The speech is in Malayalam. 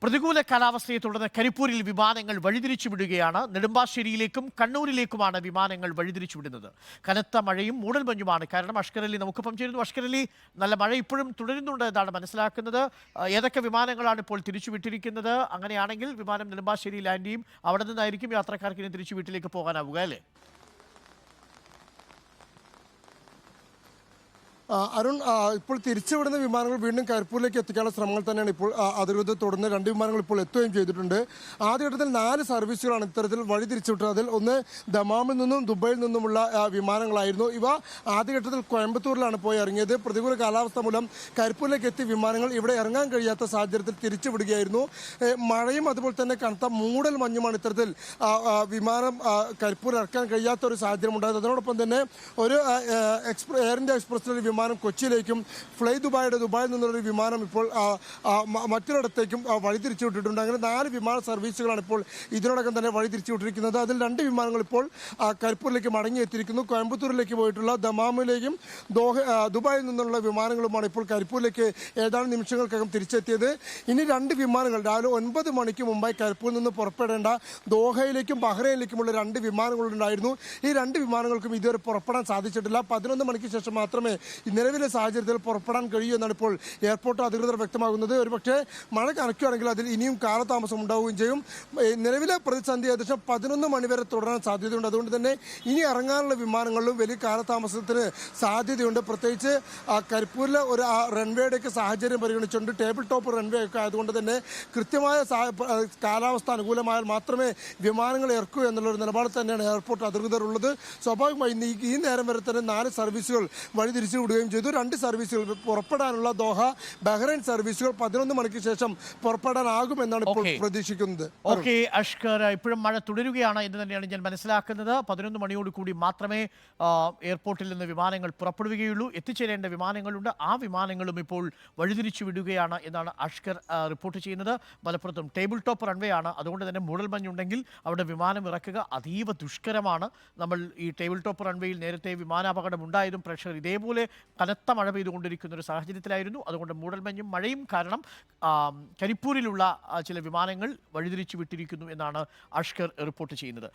പ്രതികൂല കാലാവസ്ഥയെ തുടർന്ന് കരിപ്പൂരിൽ വിമാനങ്ങൾ വഴിതിരിച്ചു വിടുകയാണ്. നെടുമ്പാശ്ശേരിയിലേക്കും കണ്ണൂരിലേക്കുമാണ് വിമാനങ്ങൾ വഴിതിരിച്ചു വിടുന്നത്. കനത്ത മഴയും മൂടൽമഞ്ഞുമാണ് കാരണം. അഷ്കർ അലി നമുക്കൊപ്പം ചേരുന്നു. അഷ്കർ അലി, നല്ല മഴ ഇപ്പോഴും തുടരുന്നുണ്ട് എന്നാണ് മനസ്സിലാക്കുന്നത്. ഏതൊക്കെ വിമാനങ്ങളാണ് ഇപ്പോൾ തിരിച്ചു വിട്ടിരിക്കുന്നത്? അങ്ങനെയാണെങ്കിൽ വിമാനം നെടുമ്പാശ്ശേരി ലാൻഡ് ചെയ്യും. അവിടെ നിന്നായിരിക്കും യാത്രക്കാർക്ക് ഇനി തിരിച്ചു വീട്ടിലേക്ക് പോകാനാവുക അല്ലേ? അരുൺ, ഇപ്പോൾ തിരിച്ചുവിടുന്ന വിമാനങ്ങൾ വീണ്ടും കരിപ്പൂരിലേക്ക് എത്തിക്കാനുള്ള ശ്രമങ്ങൾ തന്നെയാണ് ഇപ്പോൾ അധികൃതർ തുടർന്ന്. 2 വിമാനങ്ങൾ ഇപ്പോൾ എത്തുകയും ചെയ്തിട്ടുണ്ട്. ആദ്യഘട്ടത്തിൽ 4 സർവീസുകളാണ് ഇത്തരത്തിൽ വഴി തിരിച്ചുവിട്ടത്. അതിൽ ഒന്ന് ദമാമിൽ നിന്നും ദുബൈയിൽ നിന്നുമുള്ള വിമാനങ്ങളായിരുന്നു. ഇവ ആദ്യഘട്ടത്തിൽ കോയമ്പത്തൂരിലാണ് പോയി ഇറങ്ങിയത്. പ്രതികൂല കാലാവസ്ഥ മൂലം കരിപ്പൂരിലേക്ക് എത്തിയ വിമാനങ്ങൾ ഇവിടെ ഇറങ്ങാൻ കഴിയാത്ത സാഹചര്യത്തിൽ തിരിച്ചുവിടുകയായിരുന്നു. മഴയും അതുപോലെ തന്നെ കനത്ത മൂടൽ മഞ്ഞുമാണ് ഇത്തരത്തിൽ വിമാനം കരിപ്പൂർ ഇറക്കാൻ കഴിയാത്ത ഒരു സാഹചര്യം ഉണ്ടായത്. അതിനോടൊപ്പം തന്നെ ഒരു എയർ ഇന്ത്യ എക്സ്പ്രസിൽ വിമാനം കൊച്ചിയിലേക്കും ഫ്ലൈ ദുബായിൽ നിന്നുള്ളൊരു വിമാനം ഇപ്പോൾ മറ്റൊരിടത്തേക്കും വഴിതിരിച്ചു വിട്ടിട്ടുണ്ട്. അങ്ങനെ 4 വിമാന സർവീസുകളാണ് ഇപ്പോൾ ഇതിനോടകം തന്നെ വഴിതിരിച്ചു വിട്ടിരിക്കുന്നത്. അതിൽ 2 വിമാനങ്ങൾ ഇപ്പോൾ കരിപ്പൂരിലേക്ക് മടങ്ങിയെത്തിയിരിക്കുന്നു. കോയമ്പത്തൂരിലേക്ക് പോയിട്ടുള്ള ദമാമിലേക്കും ദുബായിൽ നിന്നുള്ള വിമാനങ്ങളുമാണ് ഇപ്പോൾ കരിപ്പൂരിലേക്ക് ഏതാനും നിമിഷങ്ങൾക്കകം തിരിച്ചെത്തിയത്. ഇനി 2 വിമാനങ്ങൾ രാവിലെ 9 മണിക്ക് മുമ്പായി കരിപ്പൂരിൽ നിന്ന് പുറപ്പെടേണ്ട ദോഹയിലേക്കും ബഹ്റൈനിലേക്കുമുള്ള 2 വിമാനങ്ങളുണ്ടായിരുന്നു. ഈ 2 വിമാനങ്ങൾക്കും ഇതുവരെ പുറപ്പെടാൻ സാധിച്ചിട്ടില്ല. 11 മണിക്ക് ശേഷം മാത്രമേ നിലവിലെ സാഹചര്യത്തിൽ പുറപ്പെടാൻ കഴിയൂ എന്നാണ് ഇപ്പോൾ എയർപോർട്ട് അധികൃതർ വ്യക്തമാകുന്നത്. ഒരുപക്ഷെ മഴ കനക്കുകയാണെങ്കിൽ അതിൽ ഇനിയും കാലതാമസം ഉണ്ടാവുകയും ചെയ്യും. നിലവിലെ പ്രതിസന്ധി ഏകദേശം 11 മണിവരെ തുടരാൻ സാധ്യതയുണ്ട്. അതുകൊണ്ട് തന്നെ ഇനി ഇറങ്ങാനുള്ള വിമാനങ്ങളിലും വലിയ കാലതാമസത്തിന് സാധ്യതയുണ്ട്. പ്രത്യേകിച്ച് കരിപ്പൂരിലെ ഒരു റൺവേയുടെയൊക്കെ സാഹചര്യം പരിഗണിച്ചുകൊണ്ട് ടേബിൾ ടോപ്പ് റൺവേ ഒക്കെ ആയതുകൊണ്ട് തന്നെ കൃത്യമായ കാലാവസ്ഥ അനുകൂലമായാൽ മാത്രമേ വിമാനങ്ങൾ ഇറക്കൂ എന്നുള്ളൊരു നിലപാട് തന്നെയാണ് എയർപോർട്ട് അധികൃതർ ഉള്ളത്. സ്വാഭാവികമായും ഈ നേരം വരെ തന്നെ 4 സർവീസുകൾ വഴിതിരിച്ചു വിടുകയും ചെയ്തു. 2 സർവീസുകൾ പുറപ്പെടാനുള്ള ദോഹ ബഹ്റൈൻ സർവീസുകൾ 11 മണിക്ക് ശേഷം പുറപ്പെടാനാകുമെന്നാണ് ഇപ്പോൾ പ്രതീക്ഷിക്കുന്നത്. ഓക്കെ അഷ്കർ, ഇപ്പോഴും മഴ തുടരുകയാണ് എന്ന് തന്നെയാണ് ഞാൻ മനസ്സിലാക്കുന്നത്. 11 മണിയോട് കൂടി മാത്രമേ എയർപോർട്ടിൽ നിന്ന് വിമാനങ്ങൾ പുറപ്പെടുകയുള്ളൂ. എത്തിച്ചേരേണ്ട വിമാനങ്ങളുണ്ട്. ആ വിമാനങ്ങളും ഇപ്പോൾ വഴിതിരിച്ചു വിടുകയാണ് എന്നാണ് അഷ്കർ റിപ്പോർട്ട് ചെയ്യുന്നത്. മലപ്പുറത്തും ടേബിൾ ടോപ്പ് റൺവേ ആണ്. അതുകൊണ്ട് തന്നെ മൂടൽമഞ്ഞുണ്ടെങ്കിൽ അവിടെ വിമാനം ഇറക്കുക അതീവ ദുഷ്കരമാണ്. നമ്മൾ ഈ ടേബിൾ ടോപ്പ് റൺവേയിൽ നേരത്തെ വിമാനാപകടം ഉണ്ടായതും പ്രഷർ ഇതേപോലെ കനത്ത മഴ പെയ്തുകൊണ്ടിരിക്കുന്ന ഒരു സാഹചര്യത്തിലായിരുന്നു. അതുകൊണ്ട് മൂടൽമഞ്ഞും മഴയും കാരണം കരിപ്പൂരിലുള്ള ചില വിമാനങ്ങൾ വഴിതിരിച്ചു വിട്ടിരിക്കുന്നു എന്നാണ് അഷ്കർ റിപ്പോർട്ട് ചെയ്യുന്നത്.